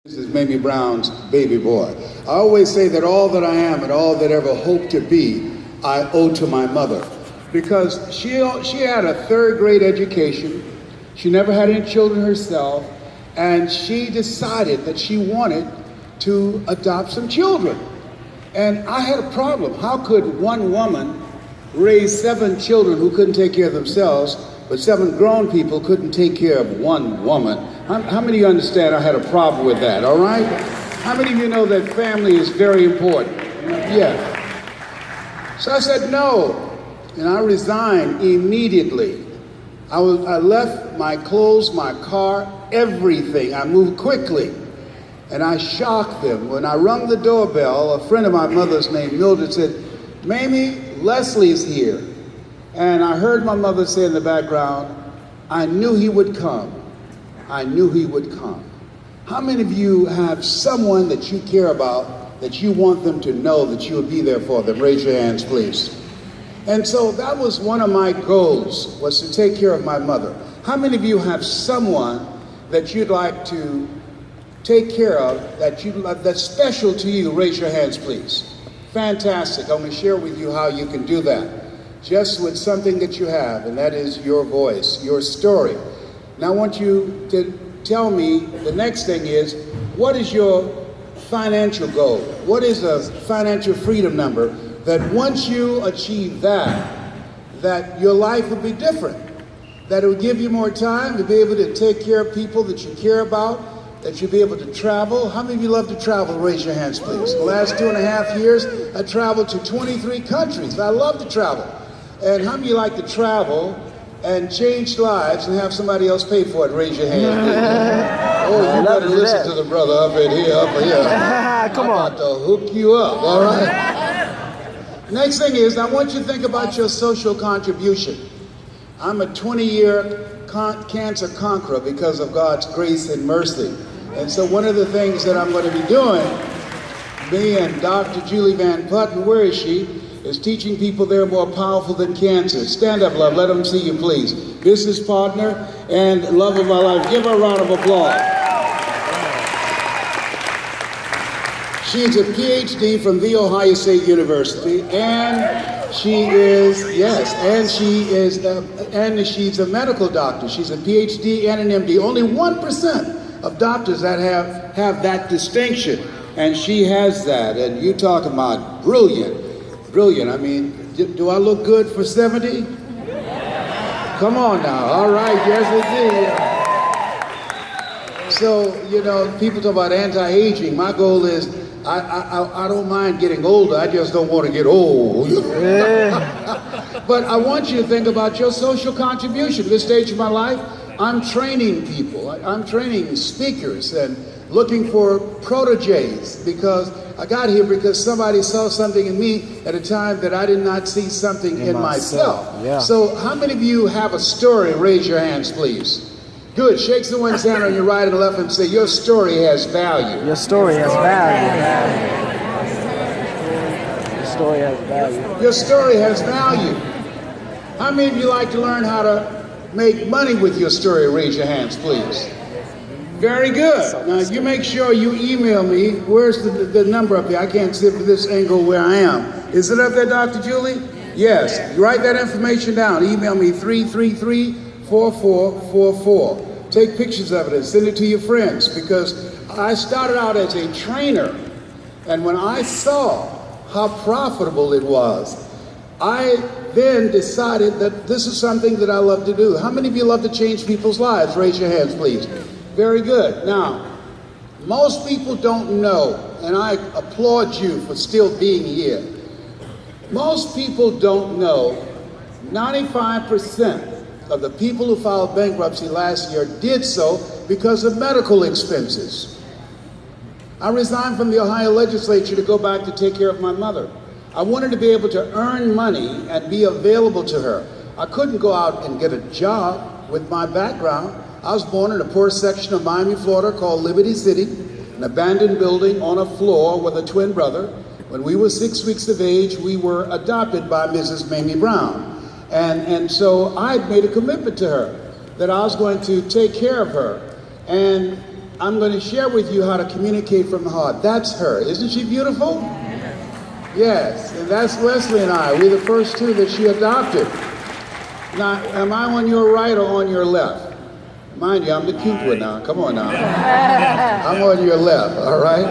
This is Mamie Brown's baby boy. I always say that all that I am and all that ever hope to be, I owe to my mother. Because she had a third grade education, she never had any children herself, and she decided that she wanted to adopt some children. And I had a problem. How could one woman raise 7 children who couldn't take care of themselves, but 7 grown people couldn't take care of one woman? How many of you understand I had a problem with that, all right? How many of you know that family is very important? Yeah. So I said no, and I resigned immediately. I left my clothes, my car, everything. I moved quickly, and I shocked them. When I rung the doorbell, a friend of my mother's named Mildred said, "Mamie, Leslie's here." And I heard my mother say in the background, "I knew he would come. I knew he would come." How many of you have someone that you care about, that you want them to know that you will be there for them? Raise your hands, please. And so that was one of my goals, was to take care of my mother. How many of you have someone that you'd like to take care of, that's special to you? Raise your hands, please. Fantastic. I'm going to share with you how you can do that. Just with something that you have, and that is your voice, your story. Now I want you to tell me, the next thing is, what is your financial goal? What is a financial freedom number that once you achieve that your life will be different? That it will give you more time to be able to take care of people that you care about, that you'll be able to travel. How many of you love to travel? Raise your hands, please. The last 2.5 years, I traveled to 23 countries. I love to travel. And how many of you like to travel and change lives and have somebody else pay for it? Raise your hand. Oh, you better listen to the brother up in here, Come on. I'm about to hook you up, all right? Next thing is, I want you to think about your social contribution. I'm a 20-year cancer conqueror because of God's grace and mercy. And so one of the things that I'm going to be doing, me and Dr. Julie Van Putten, where is she, is teaching people they're more powerful than cancer. Stand up, love. Let them see you, please. Business partner and love of my life. Give her a round of applause. She's a PhD from The Ohio State University, and she's a medical doctor. She's a PhD and an MD. Only 1% of doctors that have that distinction, and she has that. And you talk about brilliant. I mean, do I look good for 70? Come on now. All right, yes indeed. So, you know, people talk about anti-aging. My goal is, I don't mind getting older. I just don't want to get old. But I want you to think about your social contribution. This stage of my life, I'm training people. I'm training speakers and looking for proteges, because I got here because somebody saw something in me at a time that I did not see something in myself. Yeah. So how many of you have a story? Raise your hands, please. Good. Shake someone's hand on your right and left and say, your story has value. Your story has value. Your story has value. Your story has value. How many of you like to learn how to make money with your story? Raise your hands, please. Very good. Now you make sure you email me. Where's the number up here? I can't see from this angle where I am. Is it up there, Dr. Julie? Yes. You write that information down. Email me 333-4444. Take pictures of it and send it to your friends, because I started out as a trainer, and when I saw how profitable it was, I then decided that this is something that I love to do. How many of you love to change people's lives? Raise your hands, please. Very good. Now, most people don't know, and I applaud you for still being here. Most people don't know 95% of the people who filed bankruptcy last year did so because of medical expenses. I resigned from the Ohio legislature to go back to take care of my mother. I wanted to be able to earn money and be available to her. I couldn't go out and get a job with my background. I was born in a poor section of Miami, Florida called Liberty City, an abandoned building on a floor with a twin brother. When we were 6 weeks of age, we were adopted by Mrs. Mamie Brown. And so I had made a commitment to her that I was going to take care of her. And I'm going to share with you how to communicate from the heart. That's her. Isn't she beautiful? Yes, and that's Leslie and I. We're the first two that she adopted. Now, am I on your right or on your left? Mind you, I'm the cute one now. Come on now. I'm on your left, all right?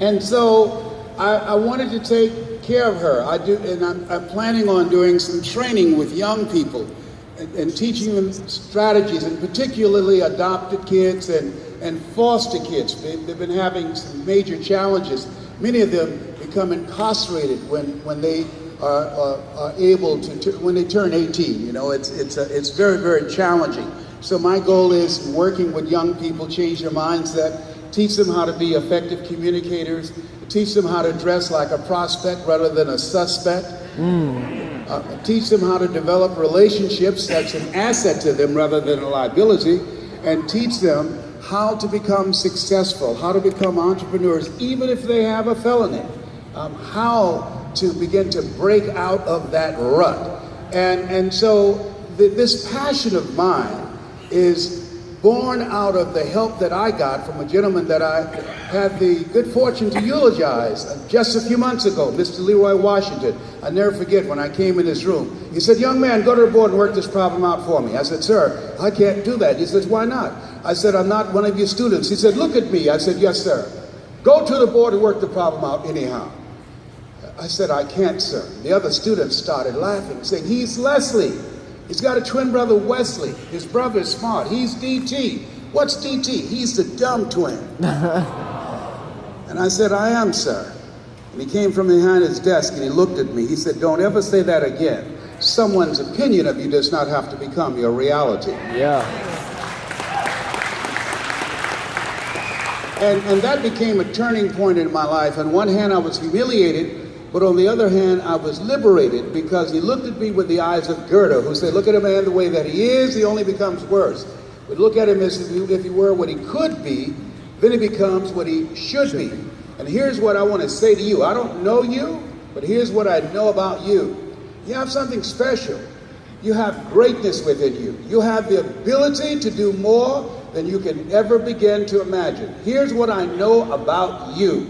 And so I wanted to take care of her. I do, and I'm planning on doing some training with young people and teaching them strategies, and particularly adopted kids and foster kids. They've been having some major challenges. Many of them become incarcerated when they are able to when they turn 18. You know, it's very, very challenging. So my goal is working with young people, change their mindset, teach them how to be effective communicators, teach them how to dress like a prospect rather than a suspect. Teach them how to develop relationships that's an asset to them rather than a liability, and teach them how to become successful, how to become entrepreneurs, even if they have a felony, how to begin to break out of that rut. And so this passion of mine is born out of the help that I got from a gentleman that I had the good fortune to eulogize just a few months ago, Mr. Leroy Washington. I never forget when I came in his room. He said, "Young man, go to the board and work this problem out for me." I said, "Sir, I can't do that." He says, "Why not?" I said, "I'm not one of your students." He said, "Look at me." I said, "Yes, sir. Go to the board and work the problem out anyhow." I said, "I can't, sir." The other students started laughing, saying, "He's Leslie. He's got a twin brother, Wesley. His brother is smart. He's DT. What's DT? He's the dumb twin." And I said, "I am, sir." And he came from behind his desk and he looked at me. He said, "Don't ever say that again. Someone's opinion of you does not have to become your reality." Yeah. And that became a turning point in my life. On one hand, I was humiliated, but on the other hand, I was liberated, because he looked at me with the eyes of Goethe, who said, "Look at a man the way that he is, he only becomes worse. But look at him as if he were what he could be, then he becomes what he should be." And here's what I want to say to you. I don't know you, but here's what I know about you. You have something special. You have greatness within you. You have the ability to do more than you can ever begin to imagine. Here's what I know about you.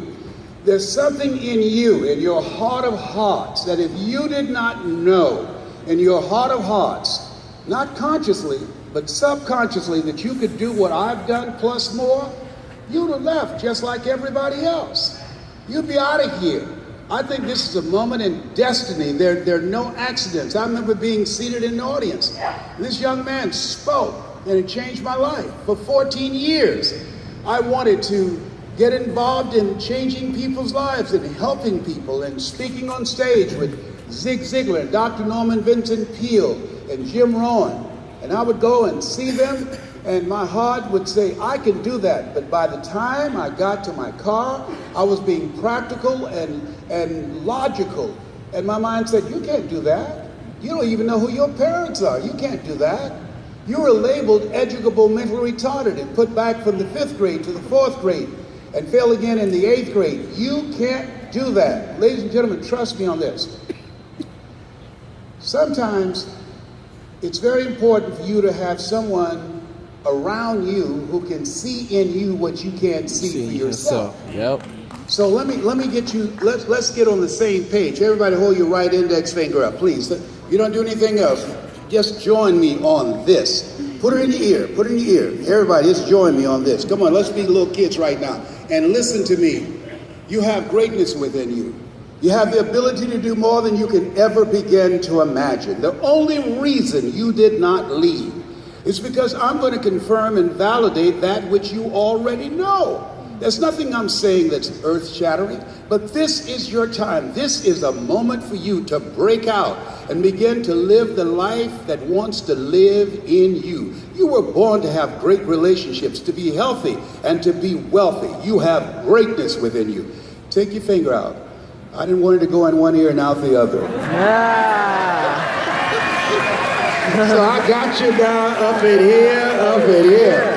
There's something in you, in your heart of hearts, that if you did not know in your heart of hearts, not consciously, but subconsciously, that you could do what I've done plus more, you'd have left just like everybody else. You'd be out of here. I think this is a moment in destiny. There are no accidents. I remember being seated in the audience. And this young man spoke, and it changed my life. For 14 years, I wanted to get involved in changing people's lives and helping people and speaking on stage with Zig Ziglar, Dr. Norman Vincent Peale, and Jim Rohn. And I would go and see them, and my heart would say, "I can do that." But by the time I got to my car, I was being practical and logical. And my mind said, "You can't do that. You don't even know who your parents are. You can't do that. You were labeled educable mentally retarded and put back from the 5th grade to the 4th grade. And fail again in the 8th grade. You can't do that." Ladies and gentlemen, trust me on this. Sometimes it's very important for you to have someone around you who can see in you what you can't see for yourself. Yep. So let me get you. Let's get on the same page. Everybody, hold your right index finger up, please. You don't do anything else. Just join me on this. Put it in your ear. Put it in your ear. Everybody, just join me on this. Come on, let's be little kids right now. And listen to me. You have greatness within you. You have the ability to do more than you can ever begin to imagine. The only reason you did not leave is because I'm going to confirm and validate that which you already know. There's nothing I'm saying that's earth-shattering, but this is your time. This is a moment for you to break out and begin to live the life that wants to live in you. You were born to have great relationships, to be healthy, and to be wealthy. You have greatness within you. Take your finger out. I didn't want it to go in one ear and out the other. So I got you down, up in here, up in here.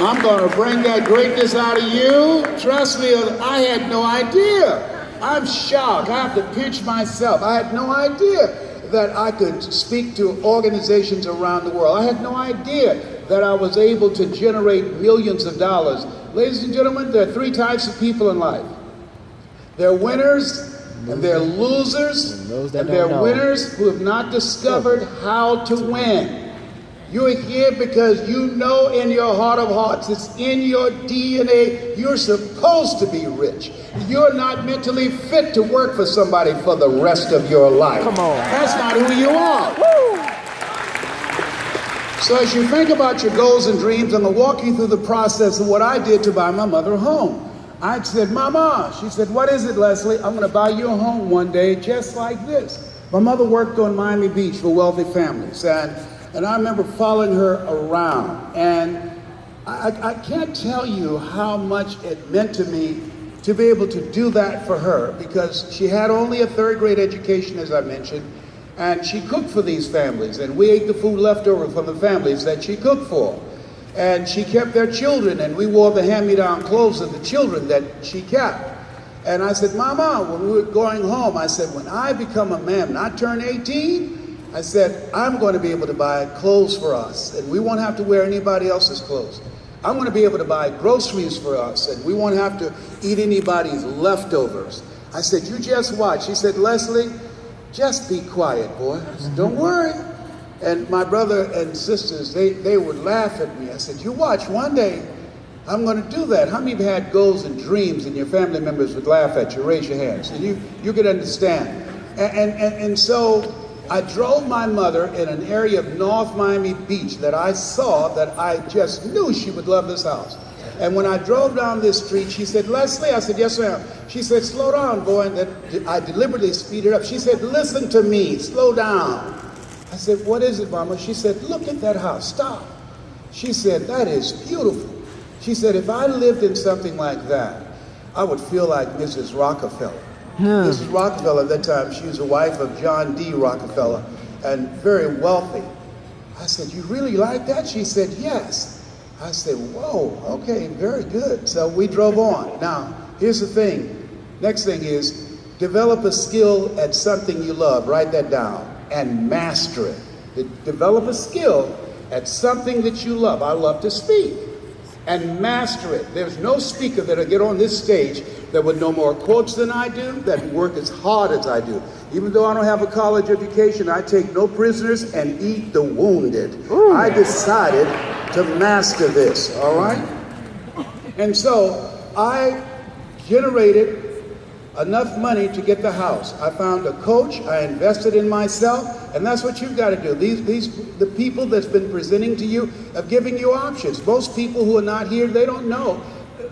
I'm going to bring that greatness out of you. Trust me, I had no idea. I'm shocked. I have to pinch myself. I had no idea that I could speak to organizations around the world. I had no idea that I was able to generate millions of dollars. Ladies and gentlemen, there are three types of people in life. There are winners, and there are losers, and there are winners who have not discovered how to win. You're here because you know in your heart of hearts, it's in your DNA, you're supposed to be rich. You're not mentally fit to work for somebody for the rest of your life. Come on. That's not who you are. So as you think about your goals and dreams, I'm going to walk you through the process of what I did to buy my mother a home. I said, Mama, she said, what is it, Leslie? I'm going to buy you a home one day just like this. My mother worked on Miami Beach for wealthy families, and I remember following her around, and I can't tell you how much it meant to me to be able to do that for her, because she had only a third grade education, as I mentioned, and she cooked for these families, and we ate the food left over from the families that she cooked for. And she kept their children, and we wore the hand-me-down clothes of the children that she kept. And I said, Mama, when we were going home, I said, when I become a man, when I turn 18, I said, I'm going to be able to buy clothes for us, and we won't have to wear anybody else's clothes. I'm going to be able to buy groceries for us, and we won't have to eat anybody's leftovers. I said, you just watch. She said, Leslie, just be quiet, boy. I said, don't worry. And my brother and sisters, they would laugh at me. I said, you watch, one day I'm going to do that. How many of you had goals and dreams and your family members would laugh at you? Raise your hands. And you could understand. And so I drove my mother in an area of North Miami Beach that I saw that I just knew she would love this house. And when I drove down this street, she said, Leslie, I said, yes, ma'am. She said, slow down, boy. And then I deliberately speeded up. She said, listen to me, slow down. I said, what is it, Mama? She said, look at that house, stop. She said, that is beautiful. She said, if I lived in something like that, I would feel like Mrs. Rockefeller. Mrs. Rockefeller at that time, she was the wife of John D. Rockefeller and very wealthy. I said, you really like that? She said, yes. I said, whoa, okay, very good. So we drove on. Now, here's the thing. Next thing is, develop a skill at something you love. Write that down. And master it. Develop a skill at something that you love. I love to speak. And master it. There's no speaker that'll get on this stage that would know more quotes than I do, that work as hard as I do. Even though I don't have a college education, I take no prisoners and eat the wounded. Ooh. I decided to master this, all right? And so I generated enough money to get the house. I found a coach, I invested in myself, and that's what you've got to do. The people that's been presenting to you have given you options. Most people who are not here, they don't know.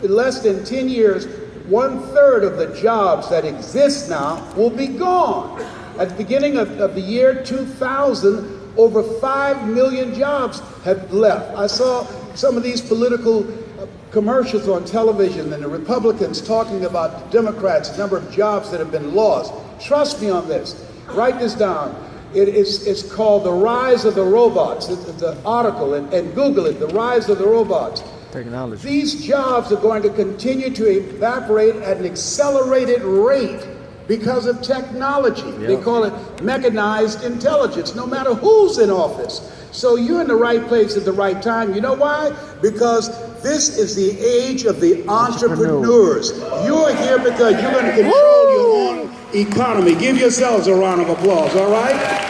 In less than 10 years, 1/3 of the jobs that exist now will be gone. At the beginning of the year 2000, over 5 million jobs have left. I saw some of these political commercials on television and the Republicans talking about the Democrats, the number of jobs that have been lost. Trust me on this. Write this down. It's called The Rise of the Robots. It's the article, and Google it, The Rise of the Robots. Technology. These jobs are going to continue to evaporate at an accelerated rate because of technology. Yep. They call it mechanized intelligence, no matter who's in office. So you're in the right place at the right time. You know why? Because this is the age of the entrepreneurs. You're here because you're going to control your own economy. Give yourselves a round of applause, all right?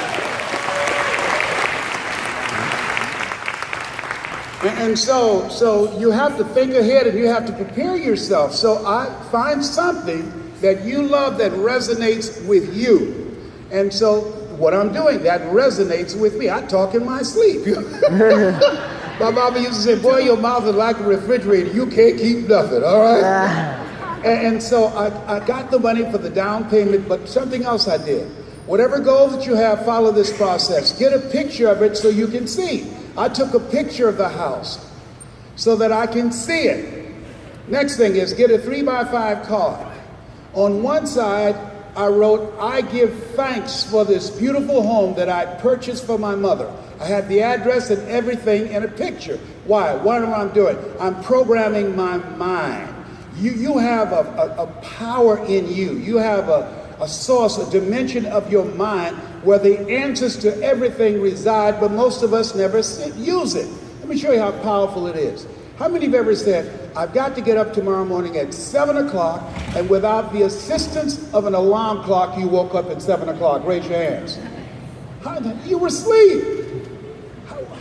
And so you have to think ahead and you have to prepare yourself. So I find something that you love that resonates with you. And so what I'm doing, that resonates with me. I talk in my sleep. My mama used to say, boy, your mouth is like a refrigerator. You can't keep nothing, all right? And so I got the money for the down payment, but something else I did. Whatever goals that you have, follow this process. Get a picture of it so you can see. I took a picture of the house so that I can see it. Next thing is get a 3x5 card. On one side, I wrote, I give thanks for this beautiful home that I purchased for my mother. I had the address and everything in a picture. Why? What am I doing? I'm programming my mind. You have a power in you. You have a source, a dimension of your mind where the answers to everything reside, but most of us never use it. Let me show you how powerful it is. How many of you ever said, I've got to get up tomorrow morning at 7 o'clock, and without the assistance of an alarm clock, you woke up at 7 o'clock? Raise your hands. You were asleep.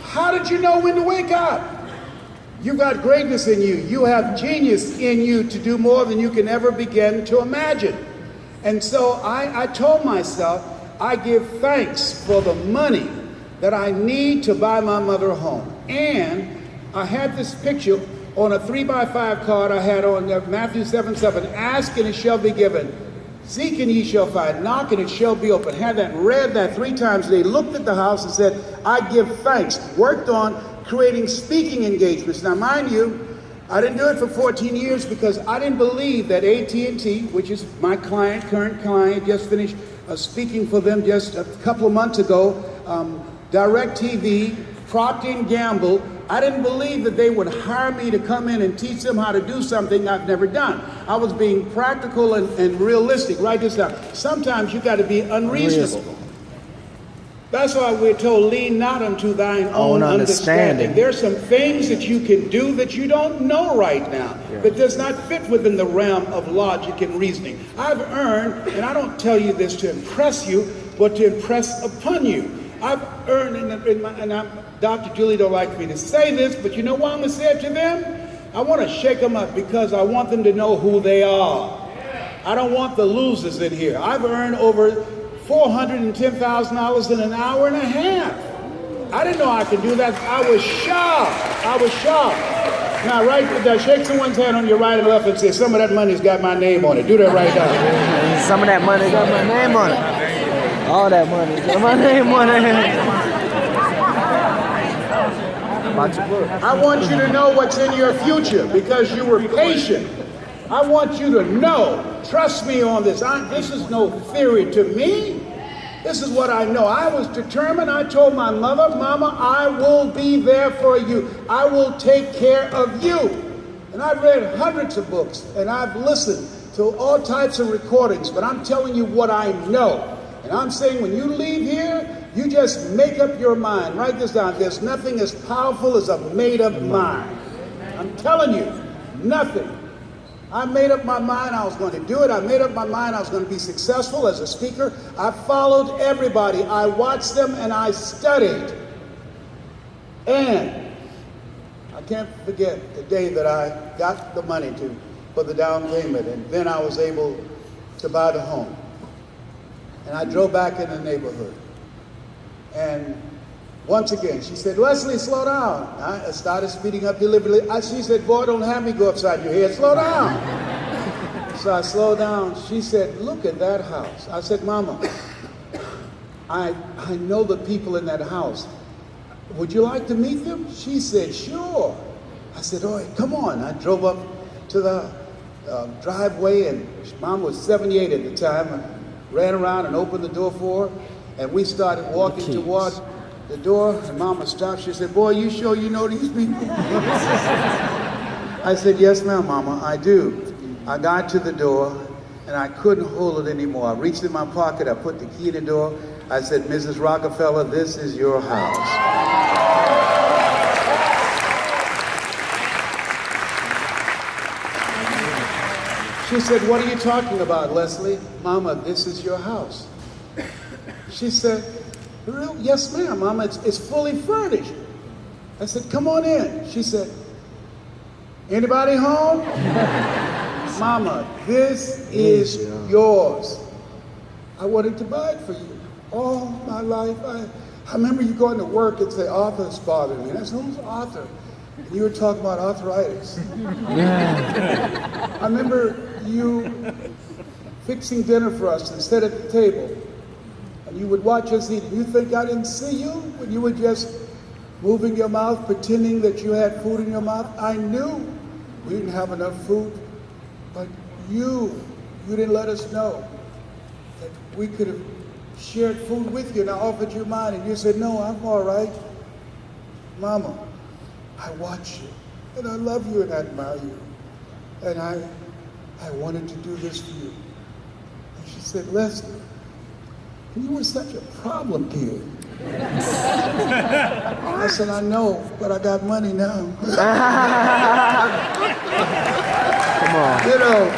How did you know when to wake up? You got greatness in you. You have genius in you to do more than you can ever begin to imagine. And so I told myself, I give thanks for the money that I need to buy my mother a home. And I had this picture on a 3x5 card I had on Matthew 7:7. Ask and it shall be given. Seek and ye shall find. Knock and it shall be open. Had that, read that 3 times a day. Looked at the house and said, I give thanks. Worked on creating speaking engagements. Now, mind you, I didn't do it for 14 years because I didn't believe that AT&T, which is my client, current client, just finished speaking for them just a couple of months ago, DirecTV, Procter & Gamble, I didn't believe that they would hire me to come in and teach them how to do something I've never done. I was being practical and realistic. Write this down. Sometimes you got to be unreasonable. That's why we're told, lean not unto thine own understanding. There's some things that you can do that you don't know right now, that does not fit within the realm of logic and reasoning. I've earned, and I don't tell you this to impress you, but to impress upon you. I've earned, Dr. Julie don't like me to say this, but you know why I'm going to say it to them? I want to shake them up because I want them to know who they are. I don't want the losers in here. I've earned over $410,000 in an hour and a half. I didn't know I could do that. I was shocked. I was shocked. Now, right there, shake someone's hand on your right and left and say, some of that money's got my name on it. Do that right now. Some of that money got my name on it. All that money got my name on it. I want you to know what's in your future because you were patient. I want you to know, trust me on this. This is no theory to me. This is what I know. I was determined. I told my mother, Mama, I will be there for you. I will take care of you. And I've read hundreds of books and I've listened to all types of recordings, but I'm telling you what I know. And I'm saying when you leave here, you just make up your mind. Write this down. There's nothing as powerful as a made-up mind. I'm telling you, nothing. I made up my mind I was going to do it. I made up my mind I was going to be successful as a speaker. I followed everybody. I watched them and I studied. And I can't forget the day that I got the money for the down payment. And then I was able to buy the home. And I drove back in the neighborhood. And once again, she said, Leslie, slow down. I started speeding up deliberately. She said, boy, don't have me go upside your head. Slow down. So I slowed down. She said, look at that house. I said, Mama, I know the people in that house. Would you like to meet them? She said, sure. I said, all right, come on. I drove up to the driveway, and Mom was 78 at the time. I ran around and opened the door for her, and we started walking toward the door, and Mama stopped. She said, boy, you sure you know these people? I said, yes, ma'am, Mama, I do. I got to the door, and I couldn't hold it anymore. I reached in my pocket. I put the key in the door. I said, Mrs. Rockefeller, this is your house. She said, what are you talking about, Leslie? Mama, this is your house. She said, yes, ma'am, Mama, it's fully furnished. I said, come on in. She said, anybody home? Mama, this is yours. I wanted to buy it for you all my life. I remember you going to work and say, Arthur's bothering me. And I said, who's Arthur? And you were talking about arthritis. I remember you fixing dinner for us and sit at the table. And you would watch us eat. You think I didn't see you when you were just moving your mouth, pretending that you had food in your mouth? I knew we didn't have enough food, but you didn't let us know that we could have shared food with you, and I offered you mine, and you said, no, I'm all right. Mama, I watch you, and I love you, and I admire you, and I wanted to do this for you. And she said, Leslie, you were such a problem kid. I said, I know, but I got money now. Come on. You know,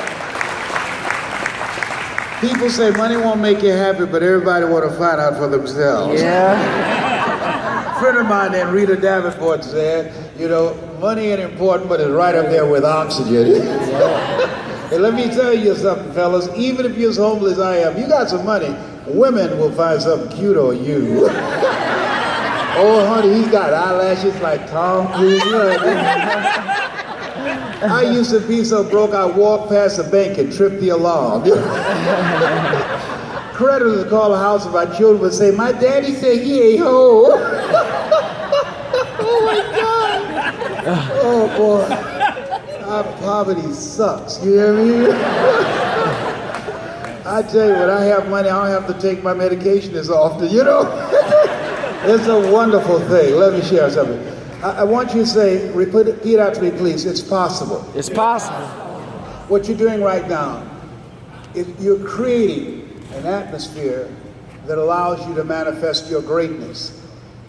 people say money won't make you happy, but everybody want to find out for themselves. Yeah. A friend of mine named Rita Davenport said, you know, money ain't important, but it's right up there with oxygen. And let me tell you something, fellas, even if you're as homeless as I am, you got some money, women will find something cute on you. Oh, honey, he's got eyelashes like Tom Cruise. I used to be so broke, I walked past the bank and tripped the alarm. Creditors would call the house and my children would say, my daddy said he ain't home. Oh my God. Oh boy. Our poverty sucks. You hear me? I tell you, when I have money, I don't have to take my medication as often, you know? It's a wonderful thing. Let me share something. I want you to say, repeat out to me, please. It's possible. It's possible. What you're doing right now is you're creating an atmosphere that allows you to manifest your greatness.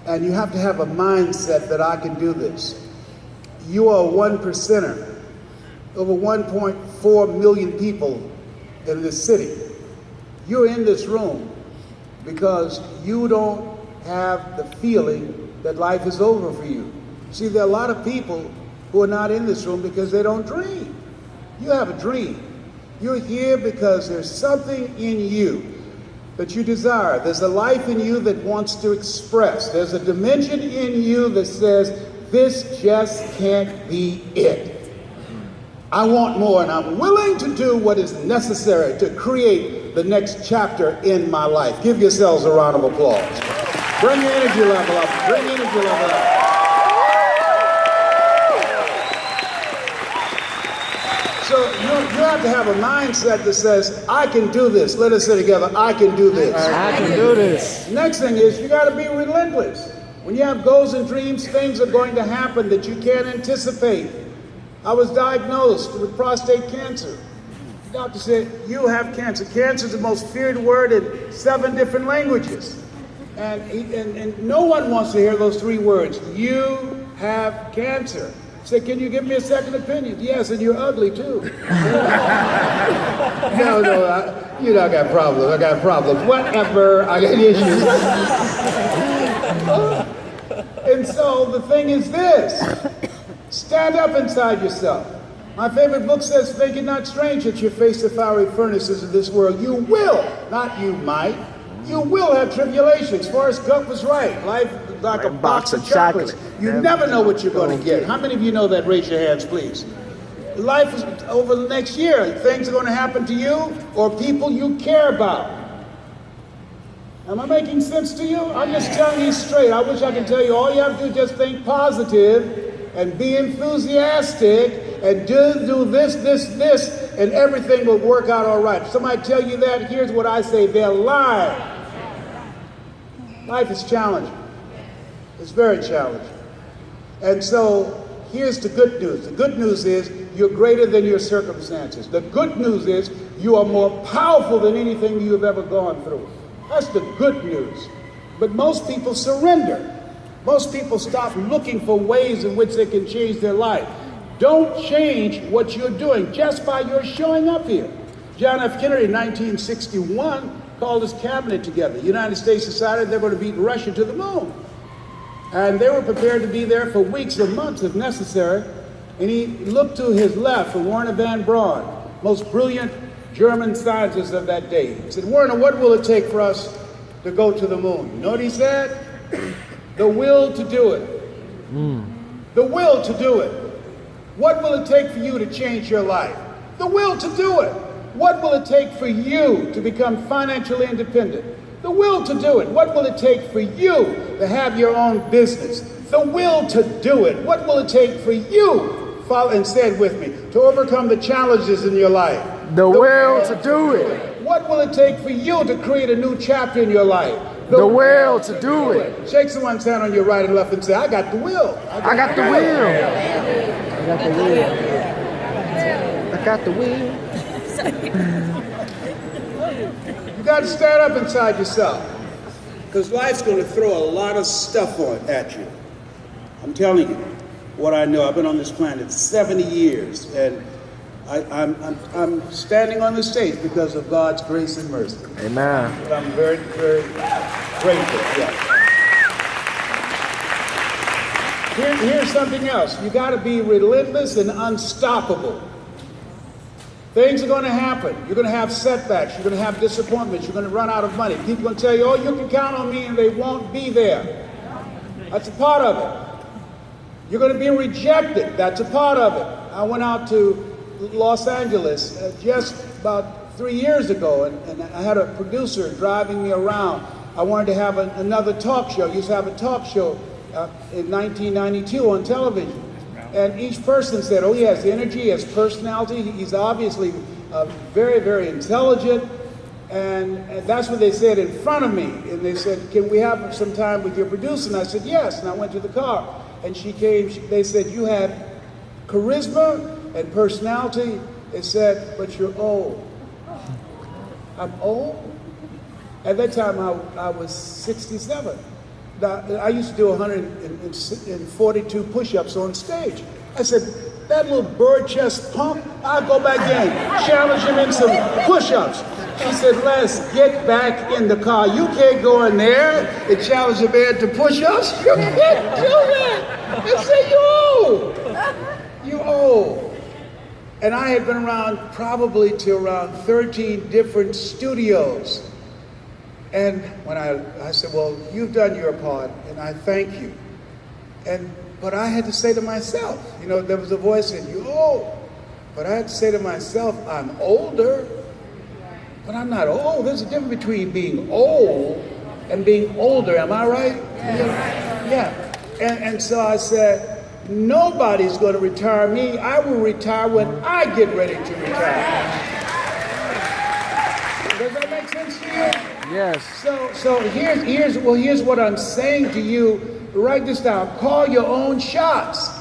And you have to have a mindset that I can do this. You are a 1%er. Over 1.4 million people in this city. You're in this room because you don't have the feeling that life is over for you. See, there are a lot of people who are not in this room because they don't dream. You have a dream. You're here because there's something in you that you desire. There's a life in you that wants to express. There's a dimension in you that says, this just can't be it. I want more, and I'm willing to do what is necessary to create the next chapter in my life. Give yourselves a round of applause. Bring your energy level up. Bring your energy level up. So you have to have a mindset that says, I can do this. Let us say together, I can do this. I can do this. Next thing is you got to be relentless. When you have goals and dreams, things are going to happen that you can't anticipate. I was diagnosed with prostate cancer. The doctor said, you have cancer. Cancer is the most feared word in 7 different languages. And no one wants to hear those 3 words. You have cancer. I said, can you give me a second opinion? Yes, and you're ugly too. No, you know I got problems. I got problems. Whatever. I got issues. And so the thing is this. Stand up inside yourself. My favorite book says, think it not strange that you face the fiery furnaces of this world. You will, not you might. You will have tribulations. Forrest Gump was right. Life is like a box of chocolates. You never know what you're going to get. How many of you know that? Raise your hands, please. Life is over the next year. Things are going to happen to you or people you care about. Am I making sense to you? I'm just telling you straight. I wish I could tell you all you have to do is just think positive and be enthusiastic and do this, and everything will work out all right. If somebody tell you that, here's what I say, they're lying. Life is challenging. It's very challenging. And so here's the good news. The good news is you're greater than your circumstances. The good news is you are more powerful than anything you've ever gone through. That's the good news. But most people surrender. Most people stop looking for ways in which they can change their life. Don't change what you're doing just by your showing up here. John F. Kennedy in 1961 called his cabinet together. The United States decided they're going to beat Russia to the moon. And they were prepared to be there for weeks or months if necessary. And he looked to his left for Werner von Braun, most brilliant German scientist of that day. He said, Werner, what will it take for us to go to the moon? You know what he said? The will to do it. The will to do it. What will it take for you to change your life? The will to do it. What will it take for you to become financially independent? The will to do it. What will it take for you to have your own business? The will to do it. What will it take for you, follow and say it with me, to overcome the challenges in your life? The will to do it. What will it take for you to create a new chapter in your life? The will to do it. Shake someone's hand on your right and left and say, I got the will. I got the will. I got the will. I got the will. You got to stand up inside yourself. Because life's going to throw a lot of stuff at you. I'm telling you what I know. I've been on this planet 70 years, and I'm standing on the stage because of God's grace and mercy. Amen. And I'm very, very grateful. Yeah. Here's something else. You got to be relentless and unstoppable. Things are going to happen. You're going to have setbacks. You're going to have disappointments. You're going to run out of money. People are going to tell you, oh, you can count on me, and they won't be there. That's a part of it. You're going to be rejected. That's a part of it. I went out to Los Angeles just about 3 years ago, and I had a producer driving me around. I wanted to have another talk show. I used to have a talk show in 1992 on television. And each person said, oh, he has energy, he has personality, he's obviously very, very intelligent. And that's what they said in front of me. And they said, can we have some time with your producer? And I said, yes. And I went to the car. And she came, they said, you have charisma and personality. They said, but you're old. I'm old? At that time, I was 67. Now, I used to do 142 push-ups on stage. I said, that little bird chest pump, I'll go back in, challenge him in some push-ups. She said, Les, get back in the car. You can't go in there and challenge a man to push-ups. You can't do that. I said, you're old. You're old. And I had been around probably to around 13 different studios. And when I said, well, you've done your part, and I thank you. But I had to say to myself, you know, there was a voice in you, oh, but I had to say to myself, I'm older, but I'm not old. There's a difference between being old and being older. Am I right? Yeah. And so I said, nobody's going to retire me. I will retire when I get ready to retire. Does that make sense to you? Yes. So here's what I'm saying to you. Write this down. Call your own shots.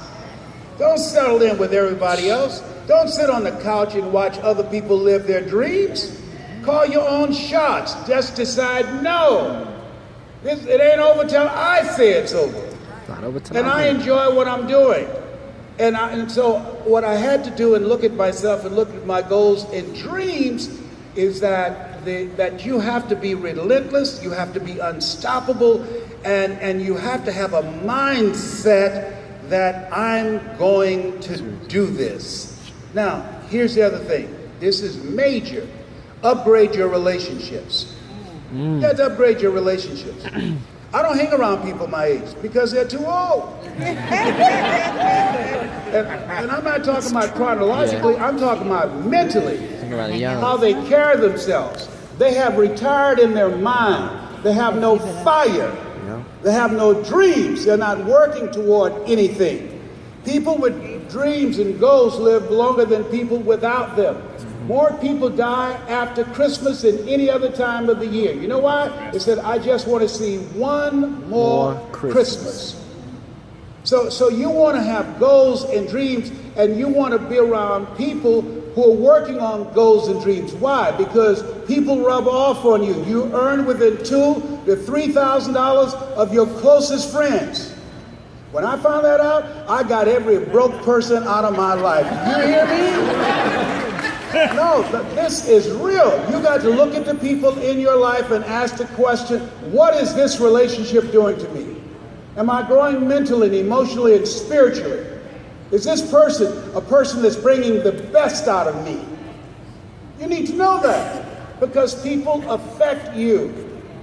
Don't settle in with everybody else. Don't sit on the couch and watch other people live their dreams. Call your own shots. Just decide, no. It ain't over till I say it's over. Not over till and I enjoy what I'm doing. And so what I had to do and look at myself and look at my goals and dreams is that you have to be relentless, you have to be unstoppable, and you have to have a mindset that I'm going to do this. Now, here's the other thing. This is major. Upgrade your relationships. You have to upgrade your relationships. I don't hang around people my age because they're too old. And I'm not talking about chronologically, I'm talking about mentally. How they carry themselves. They have retired in their mind. They have no fire. They have no dreams. They're not working toward anything. People with dreams and goals live longer than people without them. More people die after Christmas than any other time of the year. You know why? They said, I just want to see one more Christmas. So you want to have goals and dreams, and you want to be around people who are working on goals and dreams. Why? Because people rub off on you. You earn within $2,000 to $3,000 of your closest friends. When I found that out, I got every broke person out of my life. You hear me? No, this is real. You got to look at the people in your life and ask the question, what is this relationship doing to me? Am I growing mentally and emotionally and spiritually? Is this person a person that's bringing the best out of me? You need to know that because people affect you.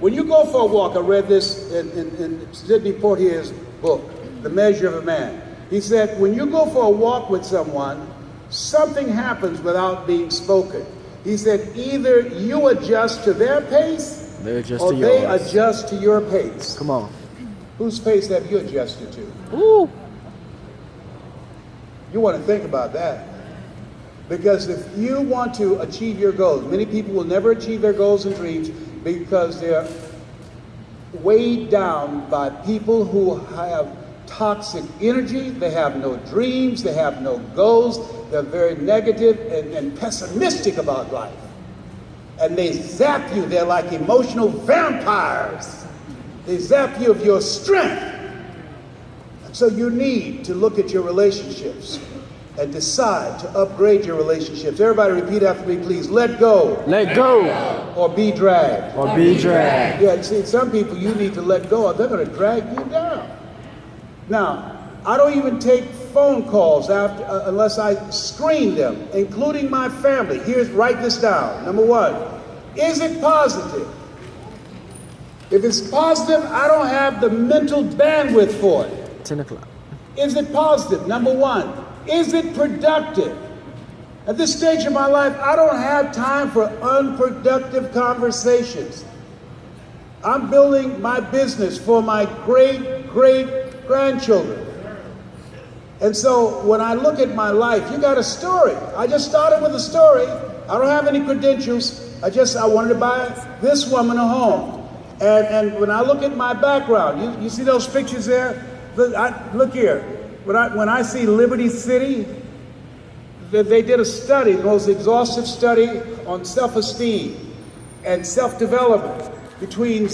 When you go for a walk, I read this in Sidney Poitier's book, The Measure of a Man. He said, when you go for a walk with someone, something happens without being spoken. He said, either you adjust to their pace or they adjust to your pace. Come on. Whose pace have you adjusted to? Ooh. You want to think about that. Because if you want to achieve your goals, many people will never achieve their goals and dreams because they're weighed down by people who have toxic energy, they have no dreams, they have no goals, they're very negative and pessimistic about life. And they zap you, they're like emotional vampires. They zap you of your strength. And so you need to look at your relationships and decide to upgrade your relationships. Everybody repeat after me, please. Let go. Let go Or be dragged. or be dragged. Yeah, see, some people you need to let go or they're going to drag you down. Now, I don't even take phone calls after unless I screen them, including my family. Write this down. Number one, is it positive? If it's positive, I don't have the mental bandwidth for it. 10 o'clock. Is it positive? Number one. Is it productive? At this stage of my life, I don't have time for unproductive conversations. I'm building my business for my great-great-grandchildren. And so when I look at my life, you got a story. I just started with a story. I don't have any credentials. I wanted to buy this woman a home. And when I look at my background, you see those pictures there? Look here. When I see Liberty City, they did a study, the most exhaustive study on self-esteem and self-development between